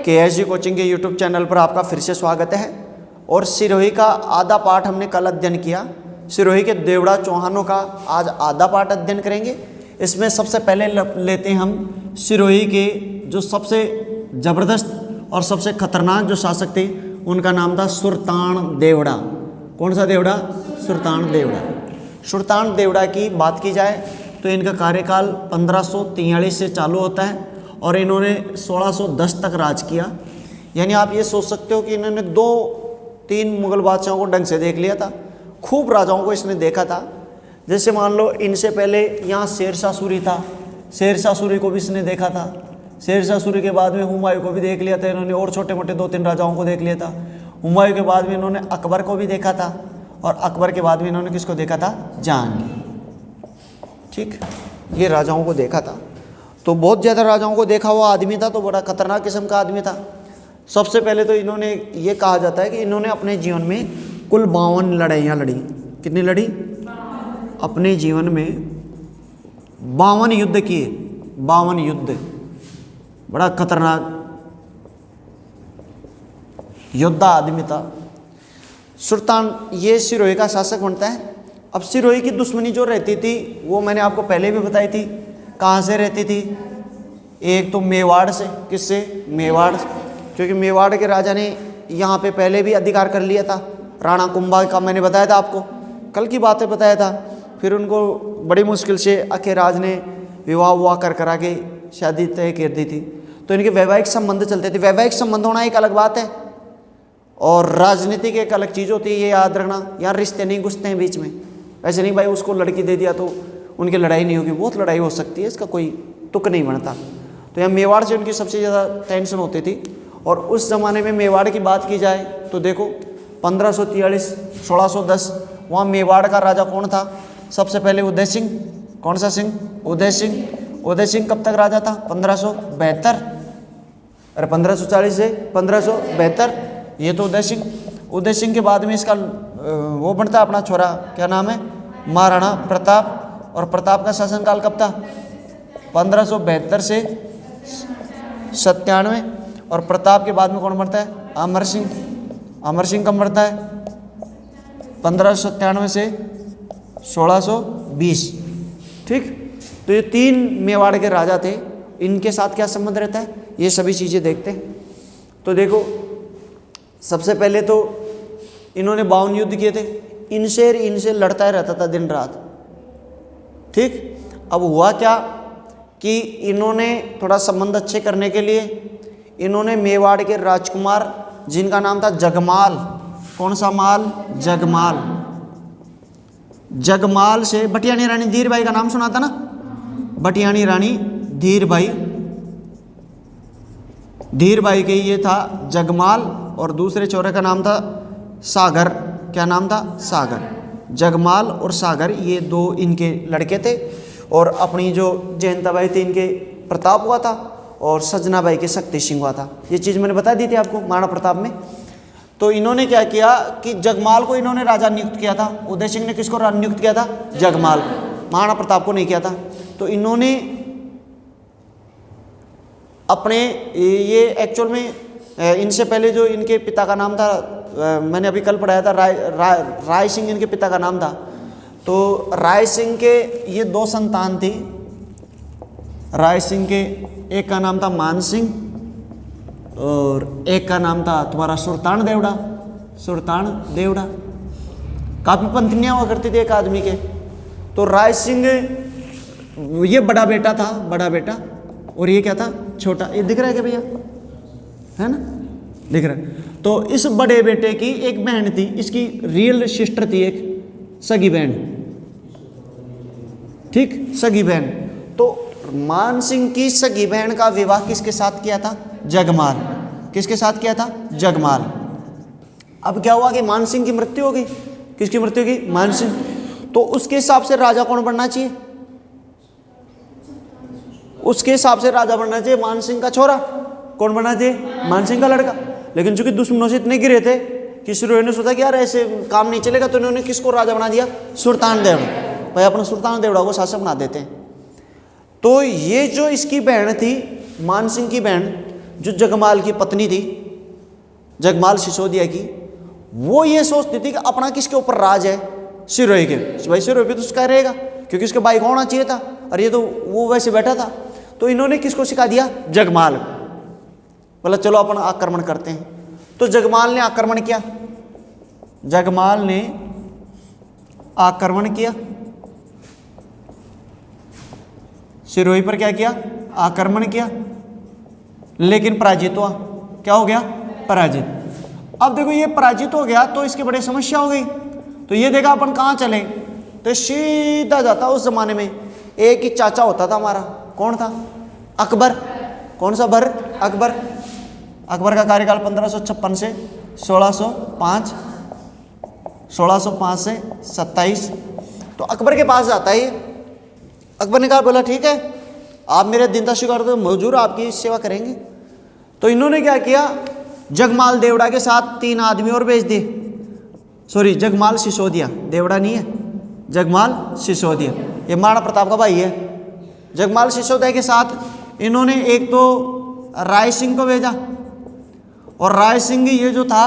KSG coaching के YouTube channel पर आपका फिर से स्वागत है। और सिरोही का आधा पाठ हमने कल अध्ययन किया। सिरोही के देवड़ा चौहानों का आज आधा पाठ अध्ययन करेंगे। इसमें सबसे पहले लेते हैं हम सिरोही के जो सबसे ज़बरदस्त और सबसे खतरनाक जो शासक थे, उनका नाम था सुल्तान देवड़ा। कौन सा देवड़ा? सुल्तान देवड़ा। सुल्तान देवड़ा की बात की जाए तो इनका कार्यकाल 1543 से चालू होता है और इन्होंने 1610 तक राज किया। यानी आप ये सोच सकते हो कि इन्होंने 2-3 मुग़ल बादशाहों को ढंग से देख लिया था। खूब राजाओं को इसने देखा था। जैसे मान लो इनसे पहले यहाँ शेरशाह सूरी था, शेरशाह सूरी को भी इसने देखा था। शेरशाह सूरी के बाद में हुमायूं को भी देख लिया था इन्होंने, और छोटे मोटे 2-3 राजाओं को देख लिया था। हुमायूं के बाद में इन्होंने अकबर को भी देखा था, और अकबर के बाद में इन्होंने किसको देखा था? जहांगीर। ठीक, ये राजाओं को देखा था। तो बहुत ज़्यादा राजाओं को देखा हुआ आदमी था, तो बड़ा खतरनाक किस्म का आदमी था। सबसे पहले तो इन्होंने ये कहा जाता है कि इन्होंने अपने जीवन में कुल 52 लड़ाइयाँ लड़ी। कितनी लड़ी? अपने जीवन में 52 युद्ध किए। 52 युद्ध, बड़ा खतरनाक योद्धा आदमी था सुल्तान। ये सिरोही का शासक बनता है। अब सिरोही की दुश्मनी जो रहती थी वो मैंने आपको पहले भी बताई थी। कहाँ से रहती थी? एक तो मेवाड़ से। किससे? मेवाड़ से, क्योंकि मेवाड़ के राजा ने यहाँ पे पहले भी अधिकार कर लिया था। राणा कुंभा का मैंने बताया था आपको, कल की बातें बताया था। फिर उनको बड़ी मुश्किल से अखेराज ने विवाह कर करा के शादी तय कर दी थी। तो इनके वैवाहिक संबंध चलते थे। वैवाहिक संबंध होना एक अलग बात है और राजनीति की एक अलग चीज़ होती है, ये याद रखना। यहाँ रिश्ते नहीं घुसते हैं बीच में। ऐसे नहीं भाई उसको लड़की दे दिया तो उनकी लड़ाई नहीं होगी, बहुत लड़ाई हो सकती है, इसका कोई तुक नहीं बनता। तो यहाँ मेवाड़ से उनकी सबसे ज़्यादा टेंशन होती थी। और उस ज़माने में मेवाड़ की बात की जाए तो देखो 1543 1610 वहाँ मेवाड़ का राजा कौन था? सबसे पहले उदय सिंह। कौन सा सिंह? उदय सिंह। उदय सिंह कब तक राजा था? 1572। अरे 1540 से 1572, ये तो उदय सिंह। उदय सिंह के बाद में इसका वो बनता है अपना छोरा, क्या नाम है? महाराणा प्रताप। और प्रताप का शासनकाल कब था? 1572 से 97। और प्रताप के बाद में कौन बनता है? अमर सिंह। अमर सिंह कब बनता है? 1597 से 1620। ठीक, तो ये 3 मेवाड़ के राजा थे। इनके साथ क्या संबंध रहता है, ये सभी चीज़ें देखते हैं। तो देखो सबसे पहले तो इन्होंने 52 युद्ध किए थे। इनसे लड़ता रहता था दिन रात। ठीक, अब हुआ क्या कि इन्होंने थोड़ा संबंध अच्छे करने के लिए इन्होंने मेवाड़ के राजकुमार जिनका नाम था जगमाल। कौन सा माल? जगमाल। जगमाल से भटियाणी रानी धीरबाई का नाम सुना था ना? भटियाणी रानी धीरबाई। धीरबाई के ये था जगमाल, और दूसरे छोरे का नाम था सागर। क्या नाम था? सागर। जगमाल और सागर ये 2 इनके लड़के थे। और अपनी जो जयंताबाई थी इनके प्रताप हुआ था, और सजनाबाई के शक्ति सिंह हुआ था। ये चीज़ मैंने बता दी थी आपको महाराणा प्रताप में। तो इन्होंने क्या किया कि जगमाल को इन्होंने राजा नियुक्त किया था। उदय सिंह ने किसको नियुक्त किया था? जगमाल। महाराणा प्रताप को नहीं किया था। तो इन्होंने अपने ये एक्चुअल में इनसे पहले जो इनके पिता का नाम था, मैंने अभी कल पढ़ाया था, राय सिंह इनके पिता का नाम था। तो राय सिंह के ये 2 संतान थी। राय सिंह के एक का नाम था मान सिंह और एक का नाम था तुम्हारा सुल्तान देवड़ा। सुल्तान देवड़ा। काफ़ी पंत्नियाँ हुआ करती थी एक आदमी के। तो राय सिंह ये बड़ा बेटा था, बड़ा बेटा, और ये क्या था? छोटा। ये दिख रहा है क्या भैया? है ना, दिख रहा है। तो इस बड़े बेटे की एक बहन थी, इसकी रियल सिस्टर थी, एक सगी बहन। ठीक, सगी बहन। तो मान सिंह की सगी बहन का विवाह किसके साथ किया था? जगमाल। किसके साथ किया था? जगमाल। अब क्या हुआ कि मान सिंह की मृत्यु हो गई। किसकी मृत्यु की? मान सिंह। तो उसके हिसाब से राजा कौन बनना चाहिए? उसके हिसाब से राजा बनना चाहिए मान सिंह का छोरा। कौन बनना चाहिए? मान सिंह का लड़का। लेकिन चूंकि दुश्मनों से इतने गिरे थे कि सिरोही ने सोचा कि यार ऐसे काम नहीं चलेगा, तो इन्होंने किसको राजा बना दिया? सुल्तान देवड़ा। भाई अपना सुल्तान देवड़ा को शासक बना देते हैं। तो ये जो इसकी बहन थी मान सिंह की बहन, जो जगमाल की पत्नी थी, जगमाल सिसोदिया की, वो ये सोचती थी कि अपना किसके ऊपर राज है, सिरोही के। भाई सिरोही पे तो उसका रहेगा क्योंकि उसके भाई को होना चाहिए था, और ये तो वो वैसे बैठा था। तो इन्होंने किसको सिखा दिया, जगमाल। बोला चलो अपन आक्रमण करते हैं। तो जगमाल ने आक्रमण किया, जगमाल ने आक्रमण किया सिरोही पर। क्या किया, आक्रमण किया, लेकिन पराजित हुआ। क्या हो गया, पराजित। अब देखो ये पराजित हो गया तो इसकी बड़ी समस्या हो गई। तो ये देखा अपन कहाँ चले, तो सीधा जाता। उस जमाने में एक ही चाचा होता था हमारा, कौन था, अकबर। कौन सा बर, अकबर। अकबर का कार्यकाल 1556 से 1605, 1605 से 27। तो अकबर के पास जाता है ये। अकबर ने कहा, बोला ठीक है आप मेरे दीनता स्वीकार तो मजूर आपकी सेवा करेंगे। तो इन्होंने क्या किया, जगमाल देवड़ा के साथ 3 आदमी और भेज दिए। सॉरी, जगमाल सिसोदिया, देवड़ा नहीं है, जगमाल सिसोदिया, ये महाराणा प्रताप का भाई है। जगमाल सिसोदिया के साथ इन्होंने एक तो राय सिंह को भेजा, और राय सिंह ये जो था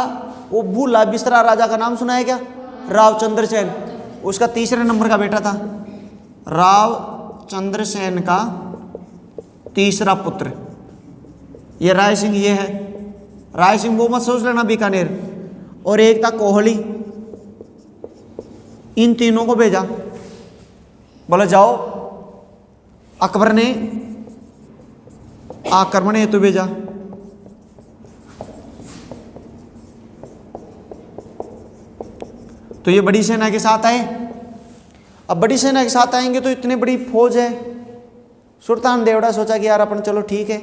वो भूला बिस्तरा राजा का नाम सुना है क्या, राव चंद्रसेन, उसका 3रे नंबर का बेटा था। राव चंद्रसेन का 3रा पुत्र ये राय सिंह, ये है राय सिंह, वो मत सोच लेना बीकानेर। और एक था कोहली। इन तीनों को भेजा, बोला जाओ। अकबर ने आक्रमण हेतु भेजा। तो ये बड़ी सेना के साथ आए। अब बड़ी सेना के साथ आएंगे तो इतनी बड़ी फौज है। सुल्तान देवड़ा सोचा कि यार अपन चलो ठीक है,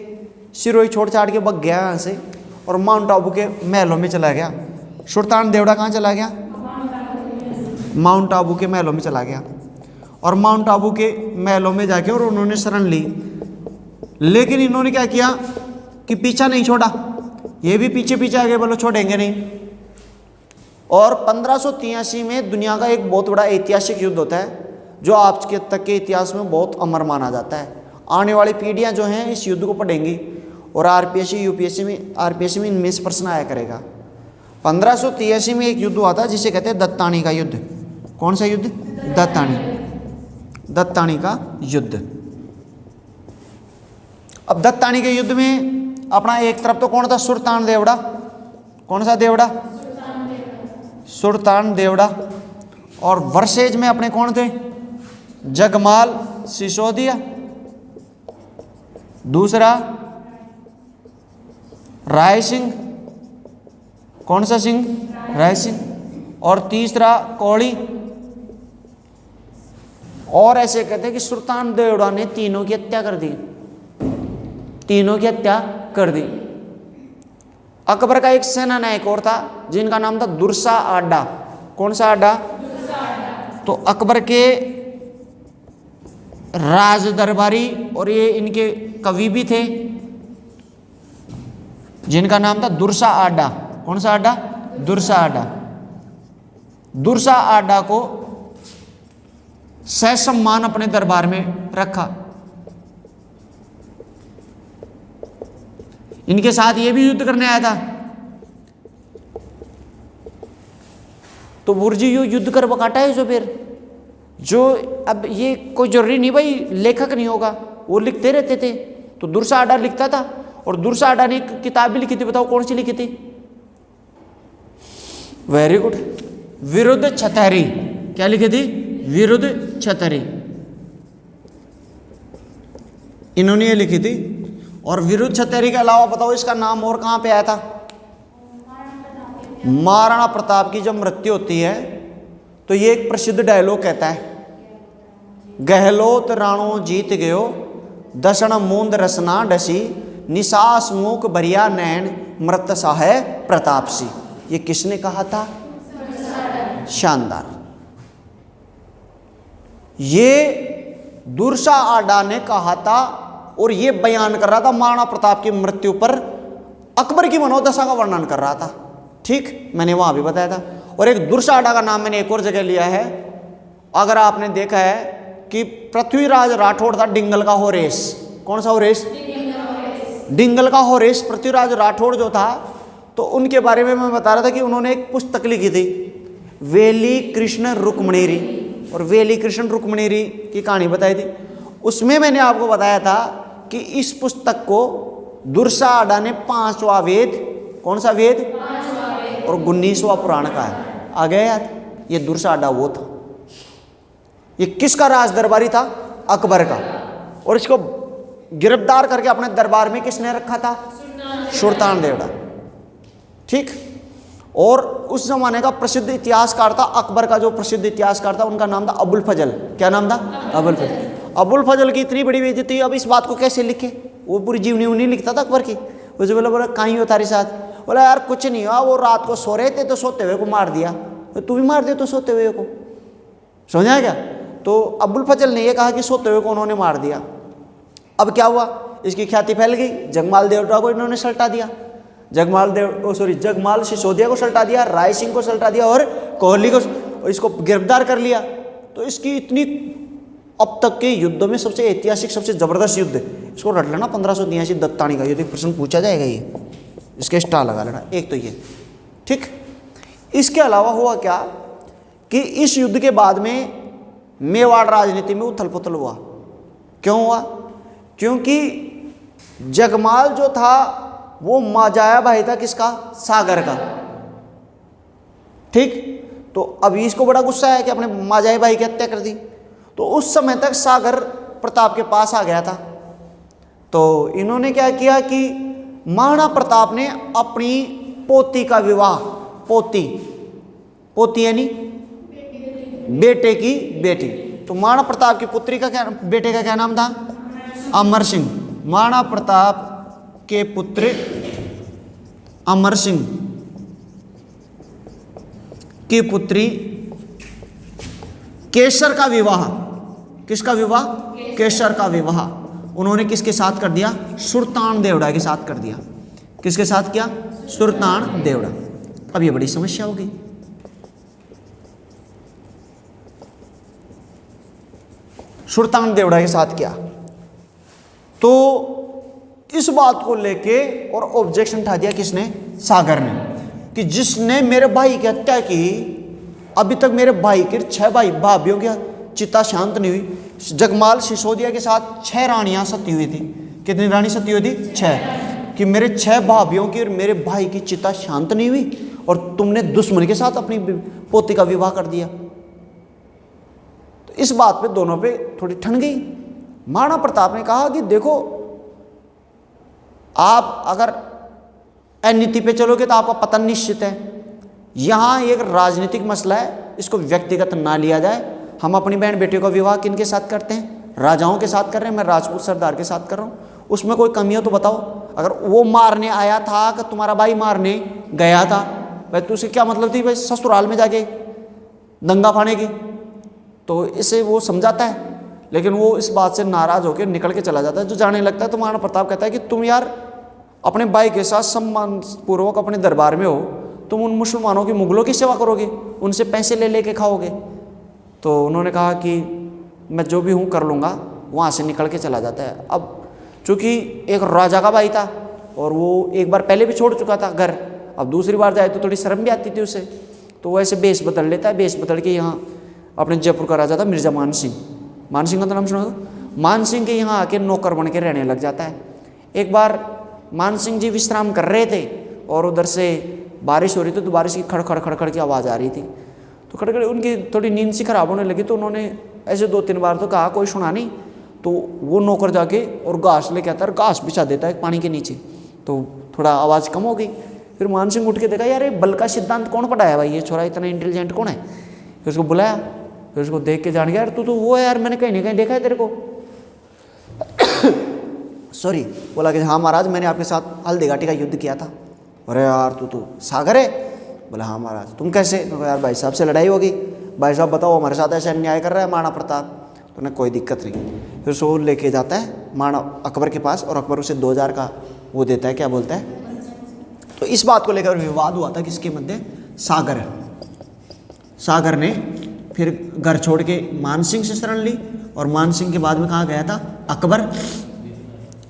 सिरोही छोड़ छाड़ के भग गया यहाँ से और माउंट आबू के महलों में चला गया। सुल्तान देवड़ा कहाँ चला गया, माउंट आबू के महलों में चला गया। और माउंट आबू के महलों में जाके और उन्होंने शरण ली। लेकिन इन्होंने क्या किया कि पीछा नहीं छोड़ा, ये भी पीछे पीछे आ गए, बोलो छोड़ेंगे नहीं। और 1583 में दुनिया का एक बहुत बड़ा ऐतिहासिक युद्ध होता है जो आज के तक के इतिहास में बहुत अमर माना जाता है। आने वाली पीढ़ियां जो हैं इस युद्ध को पढ़ेंगी और आरपीएससी यूपीएससी में इनमें से प्रश्न आया करेगा। 1583 में एक युद्ध हुआ था जिसे कहते हैं दत्तानी का युद्ध। कौन सा युद्ध, दत्तानी का युद्ध। अब दत्तानी के युद्ध में अपना एक तरफ तो कौन था, सुल्तान देवड़ा। कौन सा देवड़ा, सुल्तान देवड़ा। और वर्सेज में अपने कौन थे, जगमाल सिसोदिया, दूसरा राय सिंह। कौन सा सिंह, राय सिंह। और तीसरा कौड़ी। और ऐसे कहते हैं कि सुल्तान देवड़ा ने तीनों की हत्या कर दी, तीनों की हत्या कर दी। अकबर का एक सेना नायक और था जिनका नाम था दुर्सा आडा। कौन सा आडा, तो अकबर के राज दरबारी और ये इनके कवि भी थे जिनका नाम था दुर्सा आडा। कौन सा आडा, दुर्सा आडा। दुर्सा आडा को ससम्मान अपने दरबार में रखा। इनके साथ ये भी युद्ध करने आया था। तो बुर्जी यो युद्ध कर बकाटा है जो फिर जो, अब ये कोई जरूरी नहीं भाई लेखक नहीं होगा, वो लिखते रहते थे। तो दुर्सा आडा लिखता था और दुर्सा आडा ने एक किताब भी लिखी थी। बताओ कौन सी लिखी थी, वेरी गुड, विरुद्ध छतरी। क्या लिखी थी, विरुद्ध छतरी। इन्होंने ये लिखी थी। और विरुद्ध छतरी के अलावा बताओ इसका नाम और कहां पे आया था, महाराणा प्रताप की जब मृत्यु होती है तो ये एक प्रसिद्ध डायलॉग कहता है, गहलोत राणो जीत गयो दसण मूंद रसना डसी निसास मूक भरिया नैन मृत साहे प्रताप सी। ये किसने कहा था, शानदार। ये दुर्सा आडा ने कहा था और ये बयान कर रहा था महाराणा प्रताप की मृत्यु पर अकबर की मनोदशा का वर्णन कर रहा था। ठीक, मैंने वहां भी बताया था। और एक दुर्सा आडा का नाम मैंने एक और जगह लिया है। अगर आपने देखा है कि पृथ्वीराज राठौड़ था डिंगल का होरेस। कौन सा होरेस, डिंगल का होरेश पृथ्वीराज राठौड़ जो था, तो उनके बारे में मैं बता रहा था कि उन्होंने एक पुस्तक लिखी थी, वेली कृष्ण रुक्मणीरी, और वेली कृष्ण रुक्मणीरी की कहानी बताई थी। उसमें मैंने आपको बताया था कि इस पुस्तक को दुर्साहड़ा ने 5वां वेद, कौन सा वेद, और 19वां पुराण का है। आ गया याद? ये दुर्साहड़ा वो था। ये किसका राज दरबारी था? अकबर का। और इसको गिरफ्तार करके अपने दरबार में किसने रखा था? सुल्तान देवड़ा। ठीक। और उस जमाने का प्रसिद्ध इतिहासकार था, अकबर का जो प्रसिद्ध इतिहासकार था उनका नाम था अबुल फजल। क्या नाम था? अबुल फजल। अबुल फजल की इतनी बड़ी बेइज्जती, अब इस बात को कैसे लिखे? वो पूरी जीवनी उन्हीं लिखता था अकबर की। उसे बोला कहीं हो तारी साथ? बोला यार कुछ नहीं हुआ, वो रात को सो रहे थे तो सोते हुए को मार दिया। तो तू भी मार दे तो सोते हुए को, समझा क्या? तो अबुल फजल ने ये कहा कि सोते हुए को उन्होंने मार दिया। अब क्या हुआ? इसकी ख्याति फैल गई, जगमाल देवड़ा को इन्होंने सल्टा दिया, जगमाल सिसोदिया को सल्टा दिया, राय सिंह को सल्टा दिया और कोहली को, इसको गिरफ्तार कर लिया। तो इसकी इतनी, अब तक के युद्धों में सबसे ऐतिहासिक, सबसे जबरदस्त युद्ध, इसको रट लेना 1583 दत्तानी का युद्ध, एक प्रश्न पूछा जाएगा ये, इसके स्टार लगा लेना एक तो ये। ठीक। इसके अलावा हुआ क्या कि इस युद्ध के बाद में मेवाड़ राजनीति में उथल पुथल हुआ। क्यों हुआ? क्योंकि जगमाल जो था वो माजाया भाई था किसका? सागर का। ठीक। तो अभी इसको बड़ा गुस्सा है कि अपने माजाया भाई की हत्या कर दी। तो उस समय तक सागर प्रताप के पास आ गया था। तो इन्होंने क्या किया कि महाराणा प्रताप ने अपनी पोती का विवाह, पोती यानी बेटे की बेटी, तो महाराणा प्रताप की पुत्री का क्या, बेटे का क्या नाम था? अमर सिंह। महाराणा प्रताप के पुत्र अमर सिंह की पुत्री केसर का विवाह, किसका विवाह? केसर का विवाह उन्होंने किसके साथ कर दिया? सुल्तान देवड़ा के साथ कर दिया। किसके साथ किया? सुल्तान देवड़ा। अब ये बड़ी समस्या होगी। सुल्तान देवड़ा के साथ किया, तो इस बात को लेके और ऑब्जेक्शन उठा दिया किसने? सागर ने, कि जिसने मेरे भाई की हत्या की, अभी तक मेरे भाई के 6 भाई भाभीयों की चिता शांत नहीं हुई। जगमाल सिसोदिया के साथ 6 रानियां सती हुई थी। कितनी रानी सती हुई थी? 6। कि मेरे 6 भाभीयों की और मेरे भाई की चिता शांत नहीं हुई और तुमने दुश्मन के साथ अपनी पोती का विवाह कर दिया। तो इस बात पे दोनों पे थोड़ी ठन गई। महाराणा प्रताप ने कहा कि देखो, आप अगर नीति पे चलोगे तो आपका पतन निश्चित है। यहाँ एक राजनीतिक मसला है, इसको व्यक्तिगत ना लिया जाए। हम अपनी बहन बेटी का विवाह किन के साथ करते हैं? राजाओं के साथ कर रहे हैं, मैं राजपूत सरदार के साथ कर रहा हूँ। उसमें कोई कमी हो तो बताओ। अगर वो मारने आया था कि तुम्हारा भाई मारने गया था, भाई तो उसकी क्या मतलब थी भाई ससुराल में जाके दंगा फाड़ने की? तो इसे वो समझाता है, लेकिन वो इस बात से नाराज होकर निकल के चला जाता है। जो जाने लगता है तो महाराणा प्रताप कहता है कि तुम यार अपने भाई के साथ सम्मान पूर्वक अपने दरबार में हो, तुम उन मुसलमानों की, मुगलों की सेवा करोगे, उनसे पैसे ले लेके खाओगे। तो उन्होंने कहा कि मैं जो भी हूँ कर लूँगा। वहाँ से निकल के चला जाता है। अब चूँकि एक राजा का भाई था और वो एक बार पहले भी छोड़ चुका था घर, अब दूसरी बार जाए तो थोड़ी शर्म भी आती थी उसे, तो वो ऐसे बेस बदल लेता है। बेस बदल के यहाँ अपने जयपुर का राजा था मिर्जा मान सिंह, मान सिंह का तो नाम सुना था, मान सिंह के यहाँ आके नौकर बन के रहने लग जाता है। एक बार मान सिंह जी विश्राम कर रहे थे और उधर से बारिश हो रही थी, तो बारिश की खड़खड़ खड़खड़ की आवाज़ आ रही थी। तो खड़खड़ उनकी थोड़ी नींद सी खराब होने लगी, तो उन्होंने ऐसे 2-3 बार तो कहा, कोई सुना नहीं। तो वो नौकर जाके और घास लेके आता है, घास बिछा देता है पानी के नीचे, तो थोड़ा आवाज़ कम हो गई। फिर मान सिंह उठ के देखा, यार ये बल का सिद्धांत कौन पढ़ाया भाई, ये छोरा इतना इंटेलिजेंट कौन है? फिर उसको बुलाया, फिर उसको देख के जान गया, यार तू तो वो है यार, मैंने कहीं ना कहीं देखा है तेरे को। सॉरी, बोला कि हाँ महाराज, मैंने आपके साथ हल्दी घाटी का युद्ध किया था। अरे यार तू तो सागर है? बोला हाँ महाराज। तुम कैसे? यार भाई साहब से लड़ाई होगी, भाई साहब बताओ हमारे साथ ऐसा अन्याय कर रहा है महाराणा प्रताप। तो उन्हें कोई दिक्कत नहीं। फिर सो लेके जाता है महाराणा अकबर के पास, और अकबर उसे 2000 का वो देता है, क्या बोलता है। तो इस बात को लेकर विवाद हुआ था किसके मध्य? सागर ने फिर घर छोड़ के मान सिंह से शरण ली, और मान सिंह के बाद में कहाँ गया था? अकबर।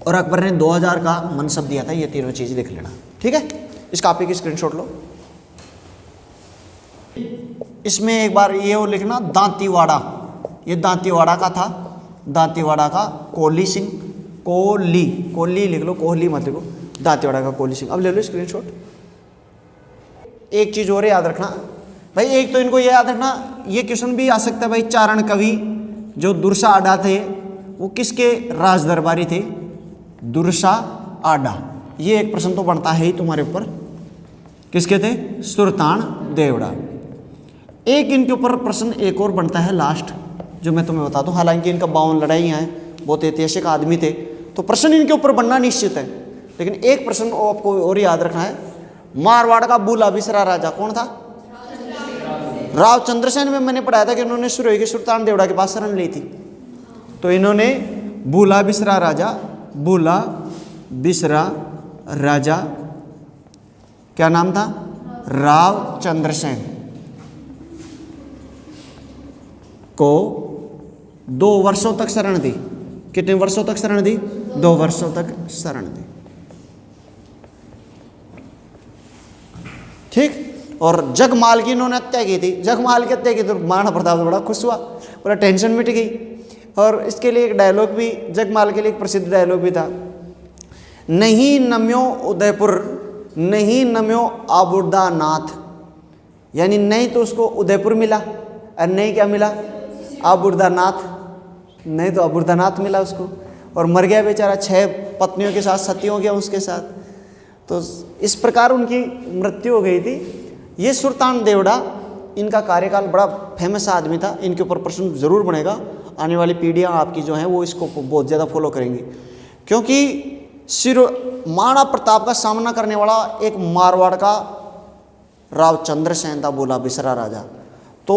और अकबर ने 2000 का मनसब दिया था। ये तीनों चीज़ लिख लेना, ठीक है। इस कॉपी की स्क्रीनशॉट लो। इसमें एक बार ये वो लिखना दांतीवाड़ा, ये दांतीवाड़ा का था, दांतीवाड़ा का कोहली सिंह, कोहली लिख लो, कोहली मत लिखो, दांतीवाड़ा का कोहली सिंह। अब ले लो स्क्रीनशॉट। एक चीज़ और याद रखना भाई, एक तो इनको ये याद रखना, ये क्वेश्चन भी आ सकता है भाई, चारण कवि जो दुर्सा आडा थे वो किसके राज दरबारी थे? दुर्सा आडा। ये एक प्रश्न तो बनता है ही तुम्हारे ऊपर, किसके थे? सुल्तान देवड़ा। एक इनके ऊपर प्रश्न एक और बनता है लास्ट, जो मैं तुम्हें बता दूं, हालांकि इनका 52 लड़ाइयाँ हैं, बहुत ऐतिहासिक आदमी थे, तो प्रश्न इनके ऊपर बनना निश्चित है। लेकिन एक प्रश्न आपको और याद रखना है, मारवाड़ का बूला बिसरा राजा कौन था? राव चंद्रसेन में मैंने पढ़ाया था कि उन्होंने सिरोही के सुल्तान देवड़ा के पास शरण ली थी। तो इन्होंने बूला बिसरा राजा क्या नाम था? राव चंद्रसेन को 2 वर्षों तक शरण दी। कितने वर्षों तक शरण दी? 2 वर्षों तक शरण दी, ठीक। और जगमाल की इन्होंने हत्या की थी। जगमाल की हत्या की तो महाराणा प्रताप बड़ा खुश हुआ, पूरा टेंशन मिट गई। और इसके लिए एक डायलॉग भी, जगमाल के लिए एक प्रसिद्ध डायलॉग भी था, नहीं नम्यो उदयपुर, नहीं नम्यो आबुर्दानाथ। यानी नहीं तो उसको उदयपुर मिला और नहीं क्या मिला? आबुर्दानाथ। नहीं तो आबुर्दानाथ मिला उसको, और मर गया बेचारा, 6 पत्नियों के साथ सती हो गया उसके साथ। तो इस प्रकार उनकी मृत्यु हो गई थी। ये सुल्तान देवड़ा, इनका कार्यकाल बड़ा फेमस आदमी था। इनके ऊपर प्रश्न जरूर बनेगा, आने वाली पीढ़ियाँ आपकी जो हैं वो इसको बहुत ज़्यादा फॉलो करेंगी, क्योंकि महाराणा प्रताप का सामना करने वाला एक मारवाड़ का राव चंद्रसेन था, बोला बिसरा राजा। तो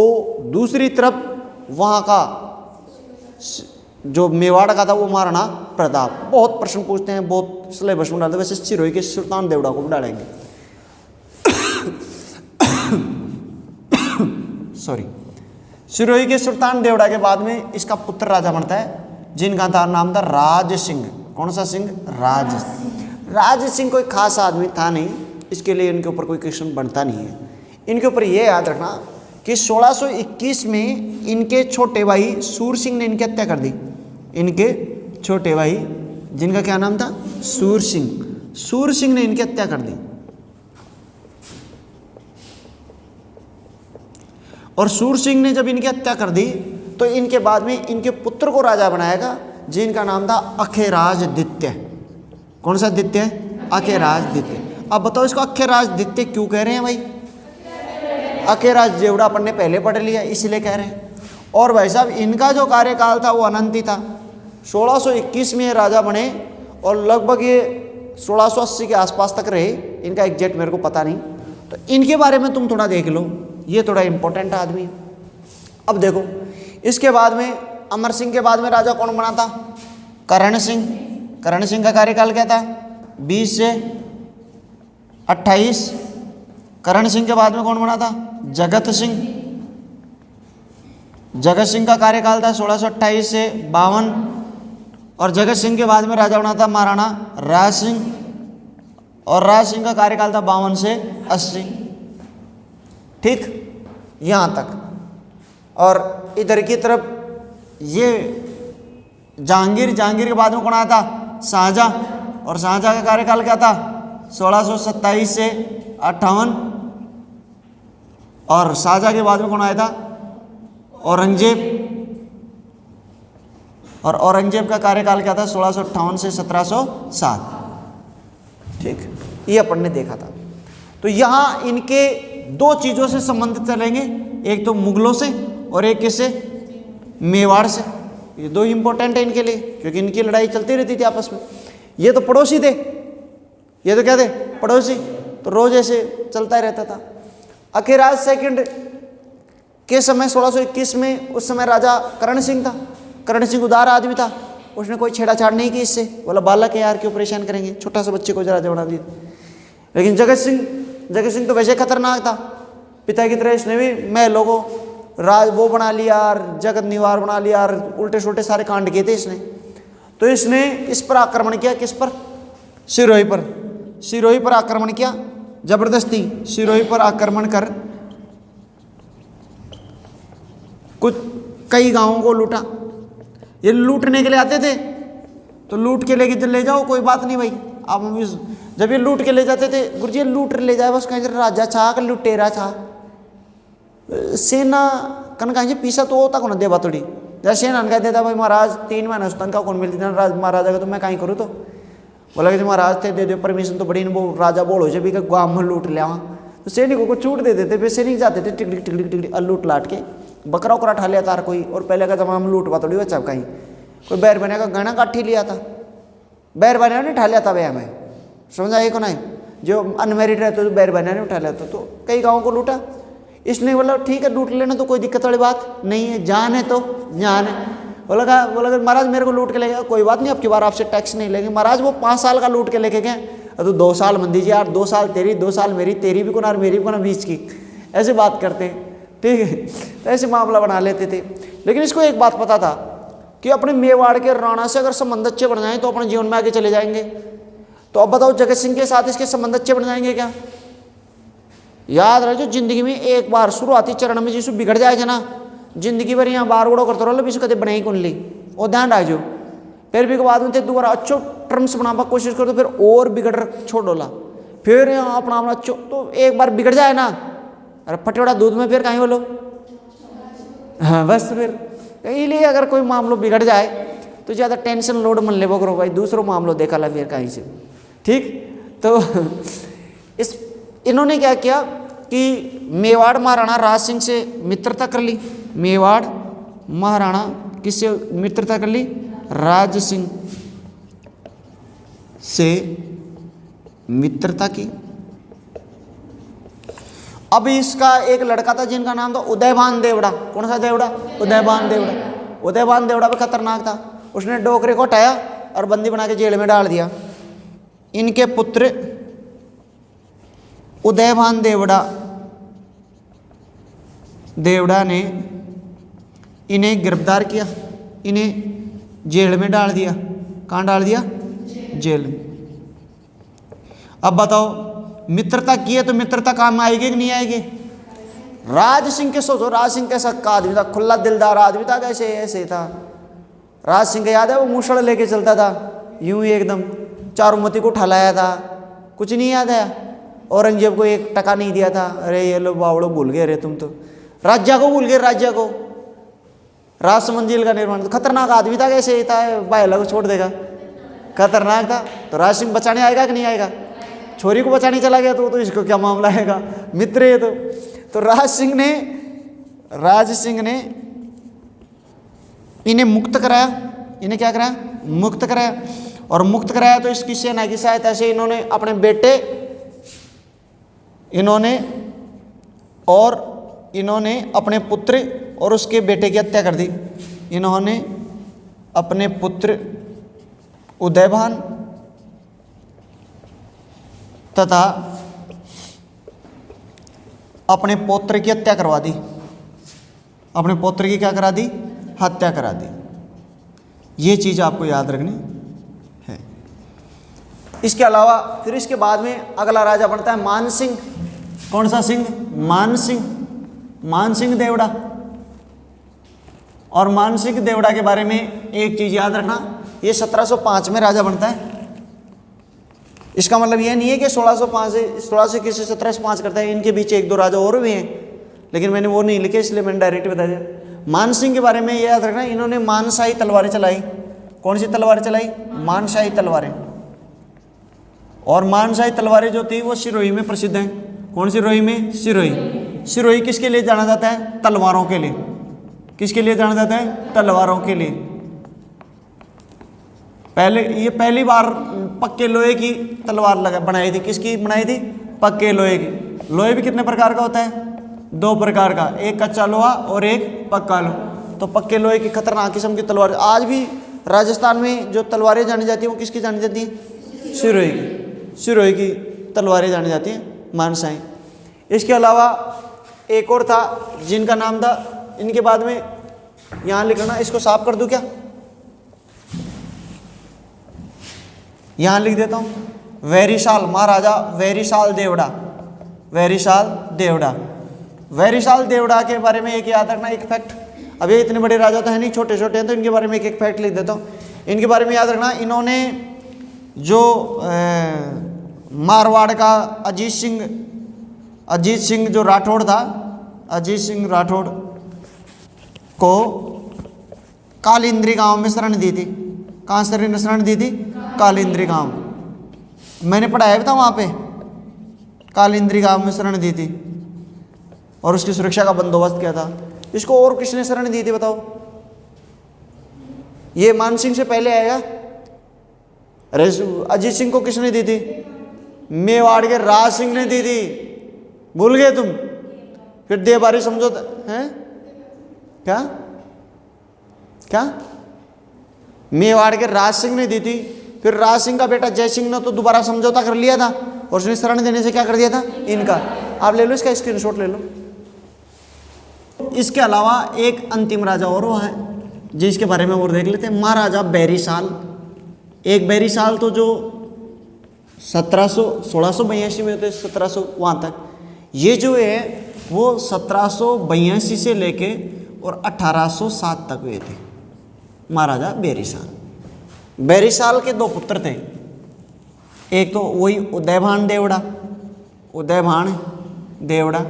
दूसरी तरफ वहाँ का जो मेवाड़ का था वो महाराणा प्रताप। बहुत प्रश्न पूछते हैं, बहुत सिलेबस में डालते हैं, वैसे सिरोही के सुल्तान देवड़ा को भी डालेंगे। सॉरी, सिरोही के सुल्तान देवड़ा के बाद में इसका पुत्र राजा बनता है, जिनका था नाम था राज सिंह। कौन सा सिंह? राज सिंह कोई खास आदमी था नहीं, इसके लिए इनके ऊपर कोई क्वेश्चन बनता नहीं है। इनके ऊपर ये याद रखना कि 1621 में इनके छोटे भाई सूर सिंह ने इनकी हत्या कर दी। इनके छोटे भाई, जिनका क्या नाम था? सूर सिंह ने इनकी हत्या कर दी। और सूर सिंह ने जब इनकी हत्या कर दी तो इनके बाद में इनके पुत्र को राजा बनाएगा, जिनका नाम था अखेराजदित्य। कौन सा दित्य? अखेराजदित्य। अब बताओ इसको अखेराजदित्य क्यों कह रहे हैं भाई? अखेराज देवड़ा अपन ने पहले पढ़ लिया, इसलिए कह रहे हैं। और भाई साहब, इनका जो कार्यकाल था वो अनंत ही था। 1621 में राजा बने और लगभग ये 1680 के आसपास तक रहे। इनका एग्जैक्ट मेरे को पता नहीं, तो इनके बारे में तुम थोड़ा देख लो, ये थोड़ा इंपॉर्टेंट आदमी है। अब देखो, इसके बाद में अमर सिंह के बाद में राजा कौन बना था? करण सिंह का कार्यकाल क्या था? 20 से 28। करण सिंह के बाद में कौन बना था? जगत सिंह का कार्यकाल था 1628 से 52। और जगत सिंह के बाद में राजा बना था महाराणा राज सिंह, और राज सिंह का कार्यकाल था 52 से 80। ठीक, यहाँ तक। और इधर की तरफ ये जहांगीर के बाद में कौन आया था? शाहजहाँ। और शाहजहाँ का कार्यकाल क्या था? 1627 से 58। और शाहजहाँ के बाद में कौन आया था? औरंगजेब। और औरंगजेब का कार्यकाल क्या था? 1658 से 1707। ठीक, ये अपन ने देखा था। तो यहाँ इनके 2 चीज़ों से संबंधित चलेंगे, एक तो मुगलों से और एक किससे? मेवाड़ से। ये 2 इंपॉर्टेंट है इनके लिए, क्योंकि इनकी लड़ाई चलती रहती थी आपस में। ये तो पड़ोसी थे, ये तो क्या थे? पड़ोसी। तो रोज ऐसे चलता ही रहता था। अखेराज सेकंड के समय 1621 में, उस समय राजा करण सिंह था। करण सिंह उदार आदमी था, उसने कोई छेड़ाछाड़ नहीं की इससे, बोला बालक है यार, क्यों परेशान करेंगे, छोटा सा बच्चे को राजा बना दिया। लेकिन जगत सिंह तो वैसे खतरनाक था, पिता की तरह इसने भी महलों को राज वो बना लिया और जगत निवार बना लिया और उल्टे सुल्टे सारे कांड किए थे इसने। तो इसने इस पर आक्रमण किया, किस पर? सिरोही पर। सिरोही पर आक्रमण किया, जबरदस्ती सिरोही पर आक्रमण कर कुछ कई गांवों को लूटा। ये लूटने के लिए आते थे तो लूट के ले जाओ, कोई बात नहीं भाई। अब जब ये लूट के ले जाते थे, गुरुजी लूट ले जाए बस कहीं राजा छा का लुटेरा छा सेना कन कहीं पीसा तो होता कौन देवा थोड़ी जैसे सेना कह देता भाई महाराज 3 महीने उस का कौन मिलती महाराजा का, तो मैं कहीं करूँ तो बोला कि महाराज थे दे दो परमिशन तो बड़ी वो राजा बोलो जब भी गाँव में लूट लिया वहाँ, तो सैनिकों को छूट दे देते। फिर सैनिक जाते थे टिकड़ी टिकड़ी टिकड़ी लूट लाट के बकरा उकरा ठा लिया था कोई। और पहले का जमाना में लूट थोड़ी बच्चा कहीं कोई बैर बने का गहना काठी लिया था, बैर बने ने उठा लिया था भैया मैं समझा एक नहीं, जो अनमेरिड रहते तो बैर बने ने उठा लिया था। तो कई गाँव को लूटा, इसलिए बोला ठीक है लूट लेना तो कोई दिक्कत वाली बात नहीं है, जान है तो जान है। बोला महाराज मेरे को लूट के ले गया, कोई बात नहीं अब की बार आपसे टैक्स नहीं लेंगे। महाराज वो 5 साल का लूट के लेके गए, तो 2 साल मन दीजिए यार, 2 साल तेरी 2 साल मेरी, तेरी भी कोना मेरी भी कोना बीच की, ऐसे बात करते हैं ठीक है। तो ऐसे मामला बना लेते थे। लेकिन इसको एक बात पता था कि अपने मेवाड़ के राणा से अगर संबंध अच्छे बन जाएं तो अपने जीवन में आगे चले जाएंगे। तो अब बताओ जगत सिंह के साथ इसके संबंध अच्छे बन जाएंगे क्या? याद रखो जिंदगी में एक बार शुरुआती चरण में जिसको बिगड़ जाएगा ना, जिंदगी भर यहाँ बार उड़ो करते रहो इसको कभी बनाई कौन ली, और ध्यान रखो। फिर भी बाद में दोबारा अच्छो टर्म्स बनाने की कोशिश करो तो फिर और बिगड़ छोड़ डोला, फिर यहाँ अपना अच्छो तो एक बार बिगड़ जाए ना, अरे फटेड़ा दूध में फिर कहीं बोलो हाँ बस। फिर इसलिए अगर कोई मामलो बिगड़ जाए तो ज़्यादा टेंशन लोड मन ले करो भाई, दूसरों मामलो देखा ला फिर कहीं से ठीक। तो इस इन्होंने क्या किया कि मेवाड़ महाराणा राज सिंह से मित्रता कर ली। मेवाड़ महाराणा किससे मित्रता कर ली? राज सिंह से मित्रता की। अब इसका एक लड़का था जिनका नाम था उदयभान देवड़ा। कौन सा देवड़ा? उदयभान देवड़ा। उदयभान देवड़ा भी खतरनाक था। उसने डोकरे को हटाया और बंदी बना के जेल में डाल दिया। इनके पुत्र उदयभान देवड़ा ने इन्हें गिरफ्तार किया, इन्हें जेल में डाल दिया। कहाँ डाल दिया? जेल में। अब बताओ मित्रता की है तो मित्रता काम में आएगी कि नहीं आएगी? राज सिंह के सोचो, राज सिंह कैसा आदमी था, खुला दिलदार आदमी था, कैसे ऐसे था। राज सिंह का याद है वो मूसड़ लेके चलता था यूं ही एकदम, चारुमती को उठा लाया था, कुछ नहीं याद है? औरंगजेब को 1 टका नहीं दिया था। अरे ये लोग बावड़ो भूल गए, अरे तुम तो राज्य को भूल गए, राज्य को। राजसमंद जेल का निर्माण, तो खतरनाक आदमी था, कैसे था बायला को छोड़ देगा, खतरनाक था। तो राज सिंह बचाने आएगा कि नहीं आएगा? छोरी को बचाने चला गया तो इसको क्या मामला आएगा, मित्र है तो राज सिंह ने इन्हें मुक्त कराया। इन्हें क्या कराया? मुक्त कराया। और मुक्त कराया तो इसकी सेना की सहायता से इन्होंने अपने बेटे इन्होंने अपने पुत्र और उसके बेटे की हत्या कर दी। इन्होंने अपने पुत्र उदयभान तथा अपने पौत्र की हत्या करवा दी। अपने पौत्र की क्या करा दी? हत्या करा दी। ये चीज़ आपको याद रखनी है। इसके अलावा फिर इसके बाद में अगला राजा बनता है मान सिंह। कौन सा सिंह? मान सिंह देवड़ा। और मान सिंह देवड़ा के बारे में एक चीज़ याद रखना, ये 1705 में राजा बनता है। इसका मतलब ये नहीं है कि 1605 से किसी 1705 करता है। इनके बीच 1-2 राजा और भी हैं, लेकिन मैंने वो नहीं लिखे इसलिए मैंने डायरेक्ट बता दिया। मान सिंह के बारे में ये याद रखना, इन्होंने मानशाही तलवारें चलाई। कौन सी तलवारें चलाई? मानशाही तलवारें। और मानशाही तलवारें जो थी वो सिरोही में प्रसिद्ध हैं। कौन सिरोही में? सिरोही किसके लिए जाना जाता है? तलवारों के लिए। किसके लिए जाना जाता है? तलवारों के लिए। पहली बार पक्के लोहे की तलवार बनाई थी। किसकी बनाई थी? पक्के लोहे की। लोहे भी कितने प्रकार का होता है? 2 प्रकार का, एक कच्चा लोहा और एक पक्का लोहा। तो पक्के लोहे की खतरनाक किस्म की तलवार आज भी राजस्थान में जो तलवारें जानी जाती हैं वो किसकी जानी जाती हैं? सिरोही की। सिरोही की तलवारें जानी जाती हैं, मानशाही। इसके अलावा एक और था जिनका नाम था, इनके बाद में यहाँ लिखना, इसको साफ कर दूँ क्या? यहाँ लिख देता हूँ वेरिसाल, महाराजा वेरिसाल देवड़ा। वेरिसाल देवड़ा, वेरिसाल देवड़ा के बारे में एक याद रखना, एक फैक्ट। अब ये इतने बड़े राजा तो है नहीं, छोटे छोटे हैं, तो इनके बारे में एक फैक्ट लिख देता हूँ। इनके बारे में याद रखना, इन्होंने जो मारवाड़ का अजीत सिंह जो राठौड़ था, अजीत सिंह राठौड़ को कालिंद्री गांव में शरण दी थी। कहाँ शरण दी थी? कालिंद्री गांव। मैंने पढ़ाया भी था वहाँ पे, कालिंद्री गांव में शरण दी थी और उसकी सुरक्षा का बंदोबस्त किया था। इसको और किसने शरण दी थी बताओ? ये मानसिंह से पहले आएगा। अरे अजीत सिंह को किसने दी थी? मेवाड़ के राज सिंह ने दी थी। भूल गए तुम? फिर देबारी समझौता है क्या? क्या? मेवाड़ के राज सिंह ने दी थी। फिर राज सिंह का बेटा जय सिंह ने तो दोबारा समझौता कर लिया था और उसने शरण देने से क्या कर दिया था? इनका। आप ले लो इसका स्क्रीनशॉट ले लो। इसके अलावा एक अंतिम राजा और हुआ है जिसके बारे में और देख लेते हैं, महाराजा बैरीसाल। एक बैरीसाल तो जो 1682 में होते 1700 वहाँ तक, ये जो है वो 1782 से लेके और 1807 तक हुए थे महाराजा बैरीसाल। बैरीसाल के दो पुत्र थे, एक तो वही उदयभान देवड़ा, उदयभान देवड़ा।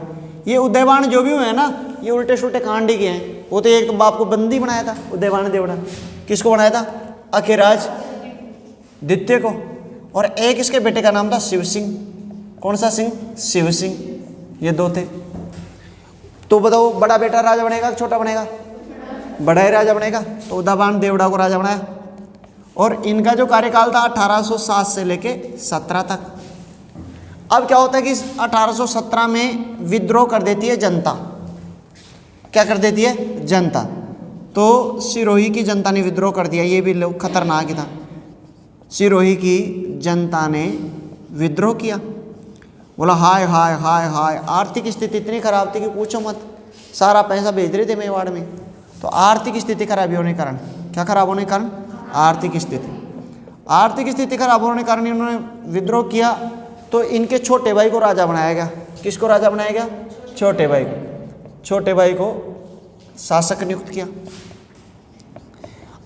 ये उदयभान जो भी हुए हैं ना, ये उल्टे सुल्टे कांड ही के हैं। वो तो एक तो बाप को बंदी बनाया था उदयभान देवड़ा। किसको बनाया था? अखिराज द्वितीय को। और एक इसके बेटे का नाम था शिव सिंह। कौन सा सिंह? शिव सिंह। ये दो थे। तो बताओ बड़ा बेटा राजा बनेगा कि छोटा बनेगा? बड़ा ही राजा बनेगा। तो उदयभान देवड़ा को राजा बनाया और इनका जो कार्यकाल था 1807 से लेके 17 तक। अब क्या होता है कि 1817 में विद्रोह कर देती है जनता। क्या कर देती है? जनता। तो सिरोही की जनता ने विद्रोह कर दिया। ये भी लोग खतरनाक था। सिरोही की जनता ने विद्रोह किया। बोला हाय हाय हाय हाय, आर्थिक स्थिति इतनी खराब थी कि पूछो मत। सारा पैसा भेज रहे थे मेवाड़ में। तो आर्थिक स्थिति खराब होने के कारण, क्या खराब होने के कारण? आर्थिक स्थिति खराब होने के कारण इन्होंने विद्रोह किया। तो इनके छोटे भाई को राजा बनाया गया। किसको राजा बनाया गया? छोटे भाई को। छोटे भाई को शासक नियुक्त किया।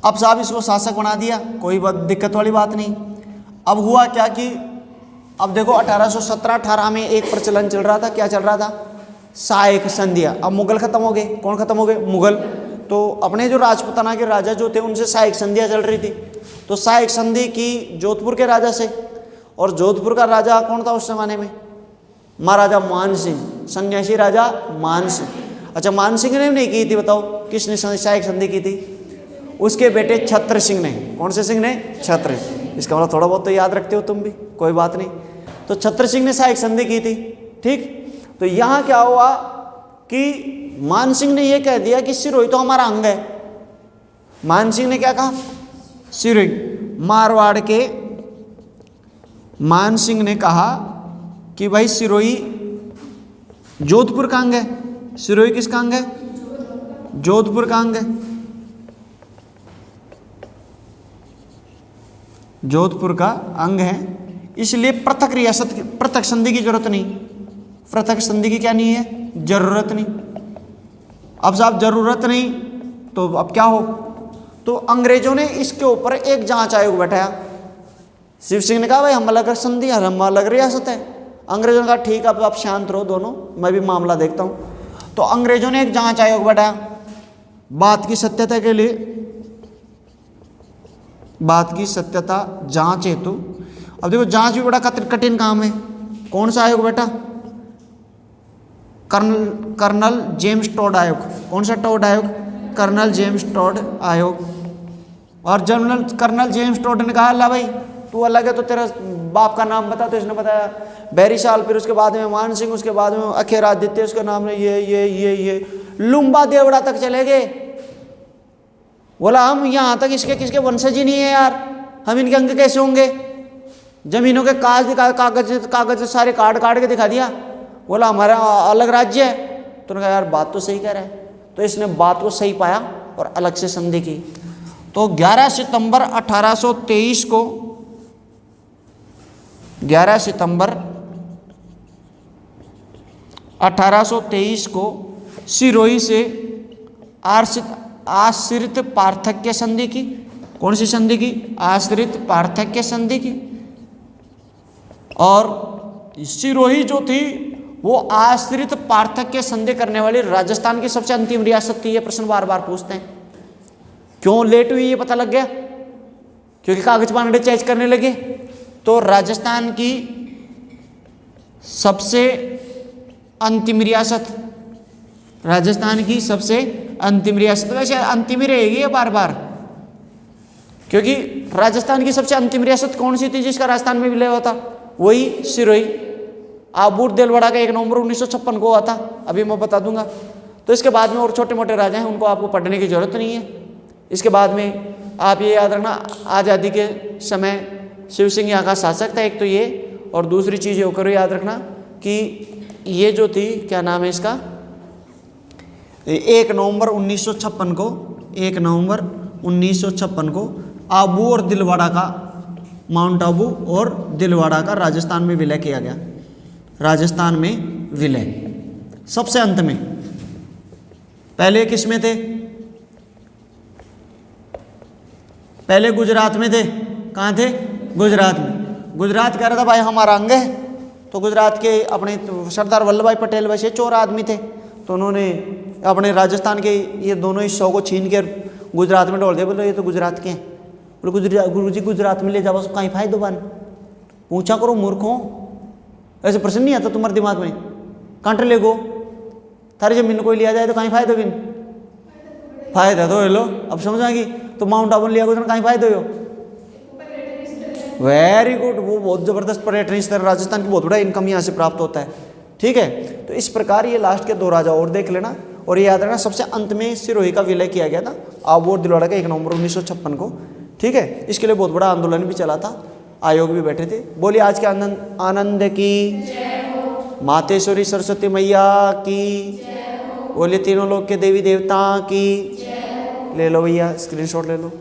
अब साहब इसको शासक बना दिया, कोई दिक्कत वाली बात नहीं। अब हुआ क्या कि अब देखो 1817-18 में एक प्रचलन चल रहा था। क्या चल रहा था? सायक संधियाँ। अब मुगल खत्म हो गए। कौन खत्म हो गए? मुगल। तो अपने जो राजपूताना के राजा जो थे उनसे सायक संधियाँ चल रही थी। तो सायक संधि की जोधपुर के राजा से, और जोधपुर का राजा कौन था उस जमाने में? महाराजा मानसिंह, सन्यासी राजा मानसिंह। अच्छा, मानसिंह ने नहीं की थी, बताओ किसने सायक संधि की थी? उसके बेटे छत्र सिंह ने। कौन से सिंह ने? छत्र। इसका मतलब थोड़ा बहुत तो याद रखते हो तुम भी, कोई बात नहीं। तो छत्र सिंह ने सायक संधि की थी। ठीक। तो यहाँ क्या हुआ कि मानसिंह ने यह कह दिया कि सिरोही तो हमारा अंग है। मानसिंह ने क्या कहा? सिरोही, मारवाड़ के मानसिंह ने कहा कि भाई सिरोही जोधपुर का अंग है। सिरोही किसका अंग है? जोधपुर का अंग है। जोधपुर का अंग है, इसलिए पृथक रियासत, पृथक संधि की जरूरत नहीं। पृथक संधि की क्या नहीं है? जरूरत नहीं। अब साहब जरूरत नहीं तो अब क्या हो? तो अंग्रेजों ने इसके ऊपर एक जांच आयोग बैठाया। शिव सिंह ने कहा भाई हम अलग संधि और हम अलग रियासत है। अंग्रेजों ने कहा ठीक है, अब आप शांत रहो दोनों, मैं भी मामला देखता हूँ। तो अंग्रेजों ने एक जांच आयोग बैठाया बात की सत्यता के लिए, बात की सत्यता जांच हेतु। अब देखो जांच भी बड़ा कठिन काम है। कौन सा आयोग बेटा? कर्नल जेम्स टोड आयोग। कौन सा टोड आयोग? कर्नल जेम्स टोड आयोग। और जनरल कर्नल जेम्स टोड ने कहा ला भाई तू अलग है तो तेरा बाप का नाम बता। तो इसने बताया बैरीसाल, फिर उसके बाद में मानसिंह, उसके बाद में अखेरादित्य, उसका नाम है ये लुम्बा देवड़ा तक चले गए। बोला हम यहाँ तक इसके किसके वंशज ही नहीं है यार, हम इनके अंग कैसे होंगे? जमीनों के कागज सारे काट के दिखा दिया। बोला हमारा अलग राज्य है। तो उन्होंने कहा यार बात तो सही कह रहा है। तो इसने बात को सही पाया और अलग से संधि की। तो 11 सितंबर 1823 को 11 सितंबर 1823 को सिरोही से आश्रित पार्थक्य संधि की, कौन सी संधि की? आश्रित पार्थक्य संधि की। और सिरोही जो थी वो आश्रित पार्थक्य संधि करने वाली राजस्थान की सबसे अंतिम रियासत थी। ये प्रश्न बार बार पूछते हैं। क्यों लेट हुई ये पता लग गया? क्योंकि कागज पानडे चेंज करने लगे। तो राजस्थान की सबसे अंतिम रियासत, राजस्थान की सबसे अंतिम रियासत, वैसे अंतिम ही रहेगी ये बार बार, क्योंकि राजस्थान की सबसे अंतिम रियासत कौन सी थी जिसका राजस्थान में विलय हुआ था? वही सिरोही। आबूर दिलवाड़ा का 1 नवंबर 1956 को हुआ था, अभी मैं बता दूंगा। तो इसके बाद में और छोटे मोटे राजा हैं, उनको आपको पढ़ने की जरूरत नहीं है। इसके बाद में आप ये याद रखना, आज़ादी के समय शिव सिंह यहाँ का शासक था, एक तो ये, और दूसरी चीज़ ये होकर याद रखना कि ये जो थी, क्या नाम है इसका, 1 नवंबर 1956 को, 1 नवंबर 1956 को आबू और दिलवाड़ा का, माउंट आबू और दिलवाड़ा का राजस्थान में विलय किया गया। राजस्थान में विलय सबसे अंत में। पहले किस में थे? पहले गुजरात में थे। कहाँ थे? गुजरात में। गुजरात कह रहा था भाई हमारा अंग है, तो गुजरात के अपने सरदार वल्लभ भाई पटेल वैसे चोर आदमी थे, तो उन्होंने अपने राजस्थान के ये दोनों हिस्सों को छीन कर गुजरात में डाल दिया। बोले ये तो गुजरात के हैं। बोले गुरुजी गुजरात में ले जाओ, कहीं फायदो बन? पूछा करो मूर्खों, ऐसे प्रश्न नहीं आता तुम्हारे दिमाग में? कांटे ले गो, थारी जमीन कोई लिया जाए तो कहीं फायदो बिन? फायदा तो लो, अब समझ आएगी। तो माउंट आबू लिया गो तो कहीं फायदो हो? वेरी गुड, वो बहुत जबरदस्त पर्यटन स्थल, राजस्थान की बहुत बड़ा इनकम यहाँ से प्राप्त होता है। ठीक है, तो इस प्रकार ये लास्ट के 2 राजा और देख लेना, और ये याद रखना सबसे अंत में सिरोही का विलय किया गया था आबू और दिलवाड़ा का 1 नवंबर 1956 को। ठीक है, इसके लिए बहुत बड़ा आंदोलन भी चला था, आयोग भी बैठे थे। बोलिए आज के आनंद की, मातेश्वरी सरस्वती मैया की, बोलिए तीनों लोग के देवी देवता की। ले लो भैया, स्क्रीनशॉट ले लो।